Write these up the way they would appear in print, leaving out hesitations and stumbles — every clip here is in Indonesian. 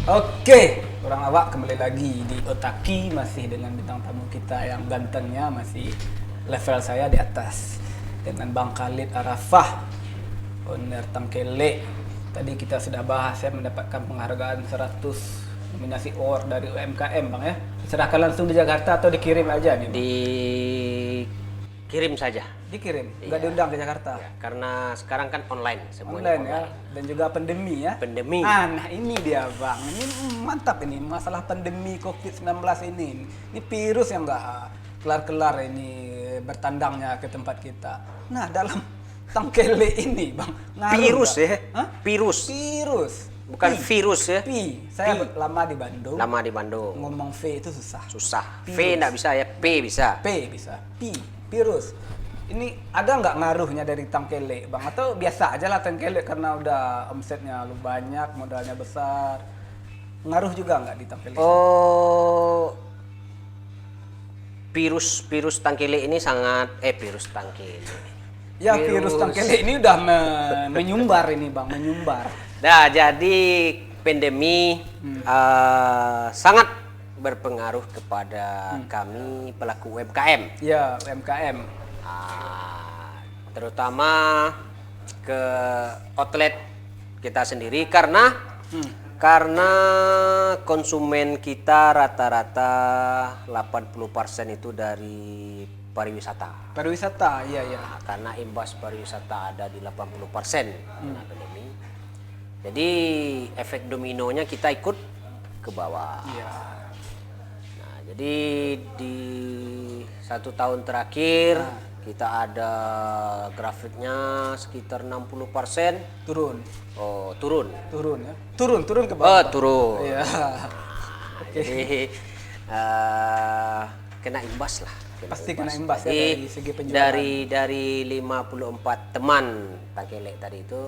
Oke, orang awak kembali lagi di Otaki, masih dengan bintang tamu kita yang gantengnya masih level saya di atas, dengan Bang Khalid Arafah, owner Tangkele. Tadi kita sudah bahas ya, mendapatkan penghargaan 100 nominasi award dari UMKM, Bang ya. Serahkan langsung di Jakarta atau dikirim aja nih, Bang? Dikirim saja. Dikirim, nggak Iya. diundang ke Jakarta. Ya, karena sekarang kan online semuanya Online ya, dan juga pandemi ya. Pandemi. Nah ini dia Bang, ini mantap ini masalah pandemi COVID-19 ini. Ini virus yang nggak kelar-kelar ini bertandangnya ke tempat kita. Nah dalam Tangkele ini Bang, ngaruh Virus nggak? ya? Hah? Virus. Virus. Bukan Pi. virus ya. Pi. Saya lama di Bandung. Lama di Bandung. Ngomong V itu susah. Susah. V Virus. enggak bisa ya, P bisa. P bisa. Pi. Virus. Ini ada nggak ngaruhnya dari Tangkele, Bang? Atau biasa aja lah Tangkele karena udah omsetnya lu banyak, modalnya besar. Ngaruh juga nggak di Tangkele? Oh, virus Tangkele ini sangat virus Tangkele. Ya virus Tangkele ini udah menyumbar ini Bang, menyumbar. Nah, jadi pandemi sangat berpengaruh kepada kami pelaku UMKM. Ya UMKM. Terutama ke outlet kita sendiri karena konsumen kita rata-rata 80% itu dari pariwisata. Pariwisata, iya ya. Nah, karena imbas pariwisata ada di 80% karena pandemi. Jadi efek dominonya kita ikut ke bawah. Iya. Nah, jadi di 1 tahun terakhir kita ada grafiknya sekitar 60% Turun. turun. Turun ya. Turun ke bawah. Bang. Turun. Iya. Jadi kena imbas lah. Pasti kena imbas ya Jadi, dari segi penjualan. dari 54 teman Tangkele tadi itu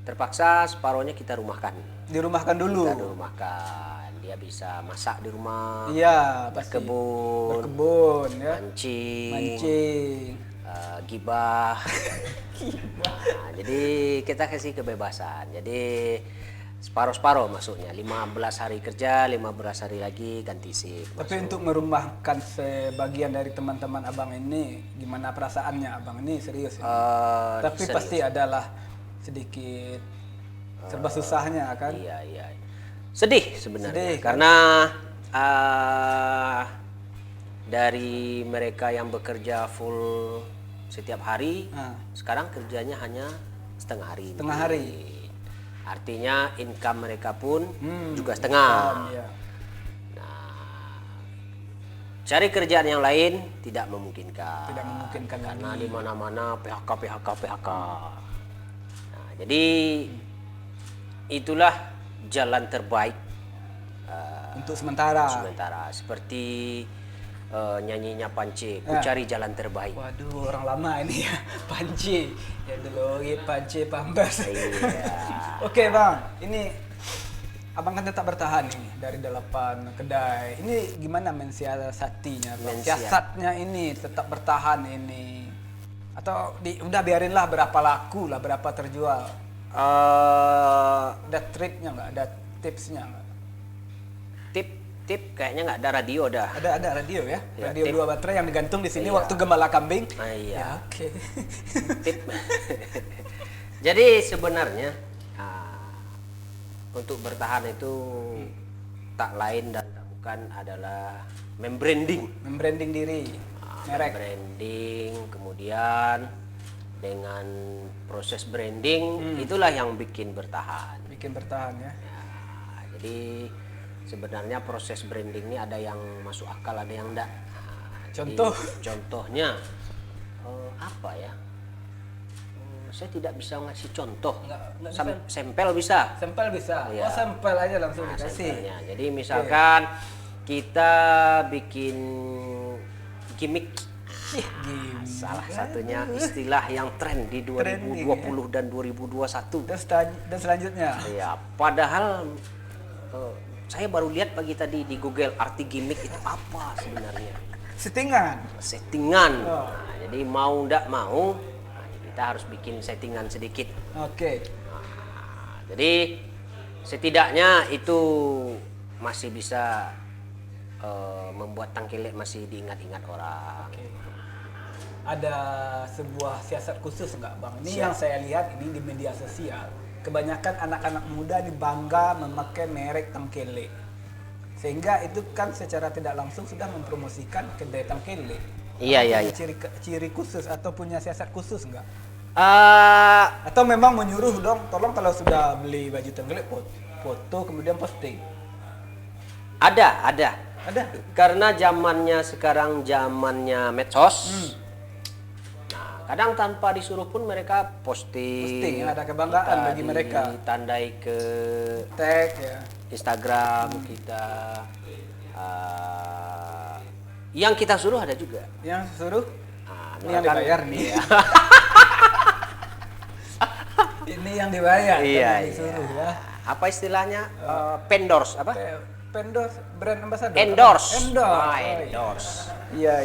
terpaksa separohnya kita rumahkan. Dirumahkan dulu. Kita dirumahkan. Dia bisa masak di rumah, Iya, pasti. berkebun, ya. mancing, gibah. Nah, jadi kita kasih kebebasan. Jadi separuh-separuh maksudnya. 15 hari kerja, 15 hari lagi ganti shift. Tapi untuk merumahkan sebagian dari teman-teman abang ini, gimana perasaannya abang ini serius ya? Tapi serius. pasti adalah sedikit serba susahnya kan? Iya. Sedih sebenarnya. Sedih, kan? Karena dari mereka yang bekerja full setiap hari, sekarang kerjanya hanya setengah hari. Setengah hari. Artinya income mereka pun juga setengah. Iya. Cari kerjaan yang lain tidak memungkinkan. Tidak memungkinkan Karena lagi. di mana-mana PHK. Nah, jadi itulah jalan terbaik Untuk sementara. seperti nyanyinya Pance, ku cari jalan terbaik. Waduh, orang lama ini ya. Panci. Ya dulu Panci Pambas. Iya. Oke, Bang. Ini abang kan tetap bertahan nih dari 8 kedai. Ini gimana mensiasatinya, Bang? Siasatnya ini tetap bertahan ini. Atau udah biarinlah berapa laku lah, berapa terjual. Ada triknya nggak? Ada tipsnya nggak? Tip kayaknya nggak ada radio dah. Ada radio ya? Ya, Radio tip. 2 baterai yang digantung di sini Iya. waktu gembala kambing. Iya. Ya, oke. Tip. Jadi sebenarnya untuk bertahan itu tak lain dan tak bukan adalah membranding. Membranding diri. Merek. Branding, kemudian dengan proses branding itulah yang bikin bertahan. Bikin bertahan ya. Nah, jadi sebenarnya proses branding ini ada yang masuk akal, ada yang enggak. Nah, Contoh? Contohnya apa ya? Saya tidak bisa ngasih contoh. Nggak Sampel bisa. Sampel bisa. Iya. Oh, sampel aja langsung Nah, dikasih. sampelnya. Jadi misalkan kita bikin gimmick. Salah satunya istilah yang tren di 2020 dan 2021. Dan selanjutnya. Ya, padahal saya baru lihat pagi tadi di Google arti gimmick itu apa sebenarnya. Settingan. Nah, jadi mau ndak mau, kita harus bikin settingan sedikit. Oke. Jadi setidaknya itu masih bisa membuat Tangkelek masih diingat-ingat orang. Oke. Ada sebuah siasat khusus nggak bang? Ini Siap. yang saya lihat ini di media sosial. Kebanyakan anak-anak muda ini bangga memakai merek Tangkelek. Sehingga itu kan secara tidak langsung sudah mempromosikan kedai Tangkelek. Iya, iya, Punya iya. Ciri khusus atau punya siasat khusus nggak? Eh, Atau memang menyuruh dong, tolong kalau sudah beli baju Tangkelek foto kemudian posting. ada. Ada. Karena zamannya sekarang zamannya medsos. Nah, kadang tanpa disuruh pun mereka posting. Posting, ya, ada kebanggaan Kita bagi mereka. Ditandai ke Tag ya. Instagram kita. Yang kita suruh ada juga. Yang suruh Nah, ini yang misalkan- dibayar nih. Ini yang dibayar, Iya, yang disuruh ya. Apa istilahnya? Pendorse apa? Pendorse, brand ambassador. Endorse. Endorse. Ah, Oh, iya. endorse. Iya,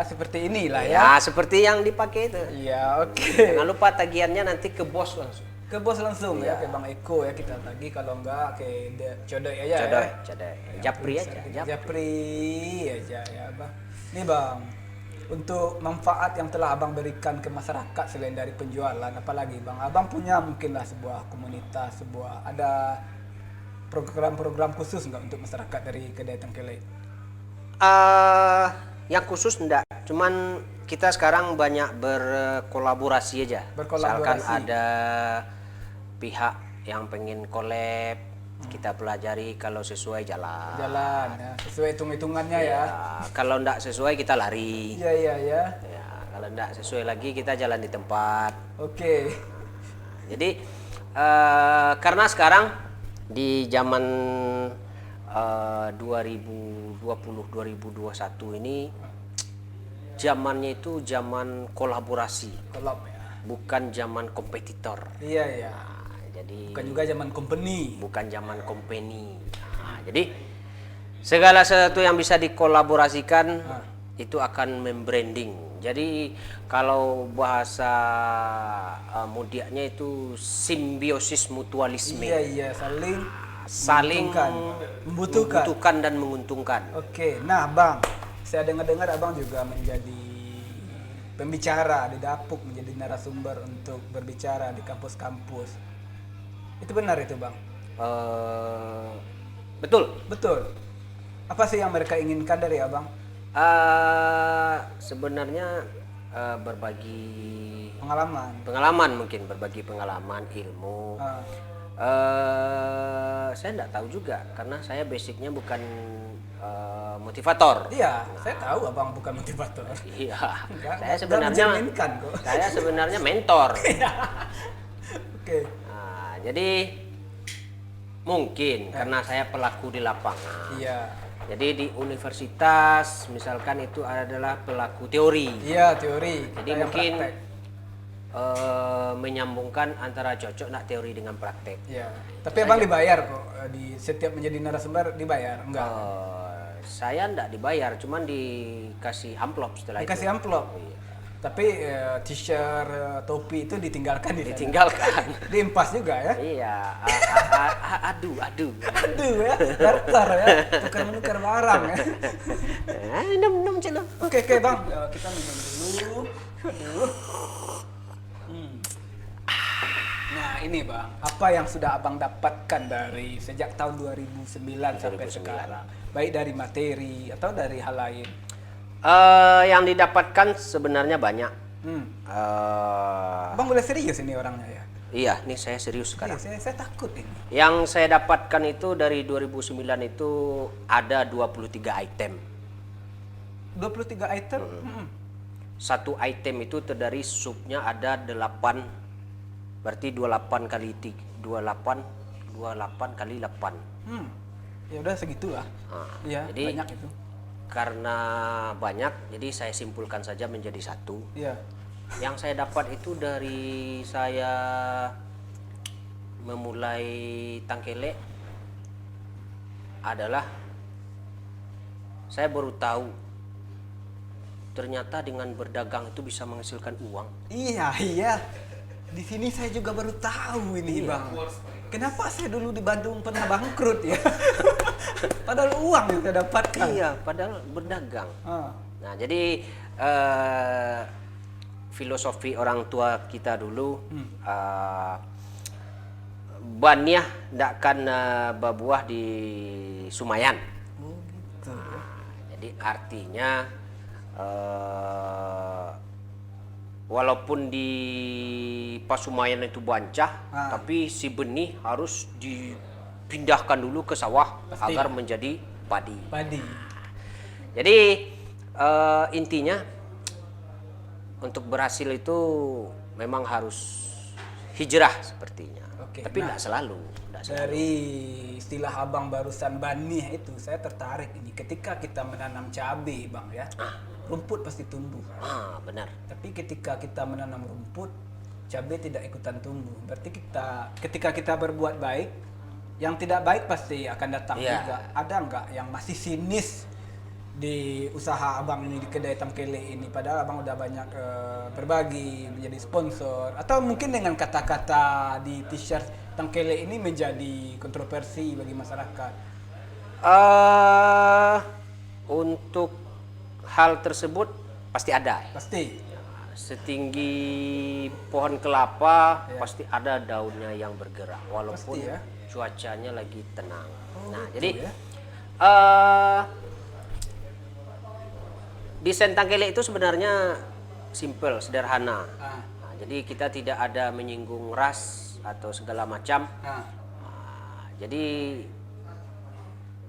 seperti inilah ya. Ya, seperti yang dipakai itu. Iya, oke. Jangan lupa tagihannya nanti ke bos langsung. Ke bos langsung ya, ke Bang Eko ya kita tagih, kalau enggak ke Codoy aja ya. Codoy. Japri aja. Japri aja ya, Bang. Nih, Bang. Untuk manfaat yang telah Abang berikan ke masyarakat selain dari penjualan, apalagi Bang? Abang punya mungkinlah sebuah komunitas, ada program-program khusus nggak untuk masyarakat dari kedai Tangkelek? Yang khusus enggak, cuman kita sekarang banyak berkolaborasi aja. Berkolaborasi. Misalkan ada pihak yang pengen collab, kita pelajari, kalau sesuai jalan. Jalan ya, sesuai hitung-hitungannya ya. Kalau enggak sesuai kita lari. Iya, iya, ya. Ya, kalau enggak sesuai lagi kita jalan di tempat. Oke. Jadi karena sekarang di zaman 2020-2021 ini zamannya itu zaman kolaborasi, Kolab ya. bukan zaman kompetitor. Iya, iya. Nah, jadi Bukan juga zaman company. bukan zaman company. Nah, jadi segala sesuatu yang bisa dikolaborasikan itu akan membranding. Jadi kalau bahasa mudiaknya itu simbiosis mutualisme. Iya, iya, Saling membutuhkan. dan menguntungkan. Oke, nah Bang, saya dengar-dengar Abang juga menjadi pembicara di Dapuk, menjadi narasumber untuk berbicara di kampus-kampus. Itu benar itu Bang? Betul. Betul. Apa sih yang mereka inginkan dari Abang? Sebenarnya berbagi Pengalaman. mungkin berbagi pengalaman, ilmu. Ah, Saya enggak tahu juga karena saya basicnya bukan motivator. iya, saya tahu Abang bukan motivator. Iya. Enggak, Saya enggak sebenarnya mencerminkan kok. saya sebenarnya mentor. Oke. Nah, jadi mungkin karena saya pelaku di lapangan. Iya. Jadi di universitas misalkan itu adalah pelaku teori. Iya, teori. Jadi Kita yang mungkin praktek. menyambungkan antara cocok nak teori dengan praktek. Iya. Tapi Abang dibayar kok di setiap menjadi narasumber dibayar? Enggak. Saya enggak dibayar, cuman dikasih amplop setelah Dikasih itu. amplop. Iya. Tapi t-shirt, topi itu ditinggalkan di sana. Ditinggalkan. Diimpas juga ya. Iya. Aduh. Aduh ya, barter ya. Tukar-menukar barang ya. Minum celo. Oke Bang, kita minum dulu. Aduh. Nah ini Bang, apa yang sudah Abang dapatkan dari sejak tahun 2009 sampai 2009. sekarang? Baik dari materi atau dari hal lain? Yang didapatkan sebenarnya banyak. Abang boleh serius ini orangnya ya? Iya, nih saya serius sekarang. Iya, saya takut ini. Yang saya dapatkan itu dari 2009 itu ada 23 item. 23 item? Satu item itu terdiri supnya ada 8, berarti 28 kali 3, 28 kali 8. Ya udah segitulah. Iya, jadi banyak itu. Karena banyak, jadi saya simpulkan saja menjadi satu. Iya. Yang saya dapat itu dari saya memulai Tangkelek adalah saya baru tahu ternyata dengan berdagang itu bisa menghasilkan uang. Iya. Di sini saya juga baru tahu ini, Iya. Bang. Kenapa saya dulu di Bandung pernah bangkrut ya? Padahal uang yang saya dapatkan. Iya, padahal berdagang. Ah, Nah, jadi filosofi orang tua kita dulu, bannya tidak akan berbuah di Sumayan. oh gitu. Jadi artinya walaupun di Pasumayan itu bancah, tapi si benih harus dipindahkan dulu ke sawah Pasti. agar menjadi padi. Padi. Jadi intinya untuk berhasil itu memang harus hijrah sepertinya. Oke, Tapi nah, tidak selalu. Dari istilah abang barusan banih itu saya tertarik ini. Ketika kita menanam cabai, Bang ya, rumput pasti tumbuh. Benar. Tapi ketika kita menanam rumput, cabai tidak ikutan tumbuh. Berarti ketika kita berbuat baik, yang tidak baik pasti akan datang Iya. juga. Ada nggak yang masih sinis di usaha abang ini di kedai Tangkele ini? Padahal abang udah banyak berbagi, menjadi sponsor. Atau mungkin dengan kata-kata di t-shirt Tangkele ini menjadi kontroversi bagi masyarakat. Untuk hal tersebut pasti ada. Pasti. Setinggi pohon kelapa pasti ada daunnya yang bergerak walaupun Pasti ya. cuacanya lagi tenang. Nah, gitu jadi ya. desain Tangkele itu sebenarnya simple, sederhana. Ah, Nah, jadi kita tidak ada menyinggung ras atau segala macam. ah. Jadi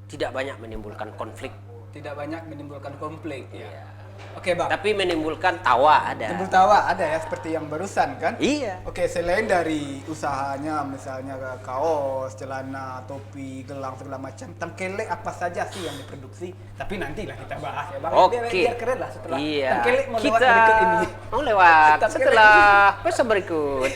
tidak banyak menimbulkan konflik, Tidak banyak menimbulkan konflik ya. Iya. Oke, Bang. tapi menimbulkan tawa ada. Timbul tawa ada ya seperti yang barusan kan? Iya. Oke, selain dari usahanya misalnya kaos, celana, topi, gelang segala macam, Tangkele apa saja sih yang diproduksi? Tapi nantilah kita bahas ya, Bang. Oke. Biar keren lah setelah Iya. Tangkele mau lewat Kita berikut ini. mau lewat Tangkele. setelah pesan berikut.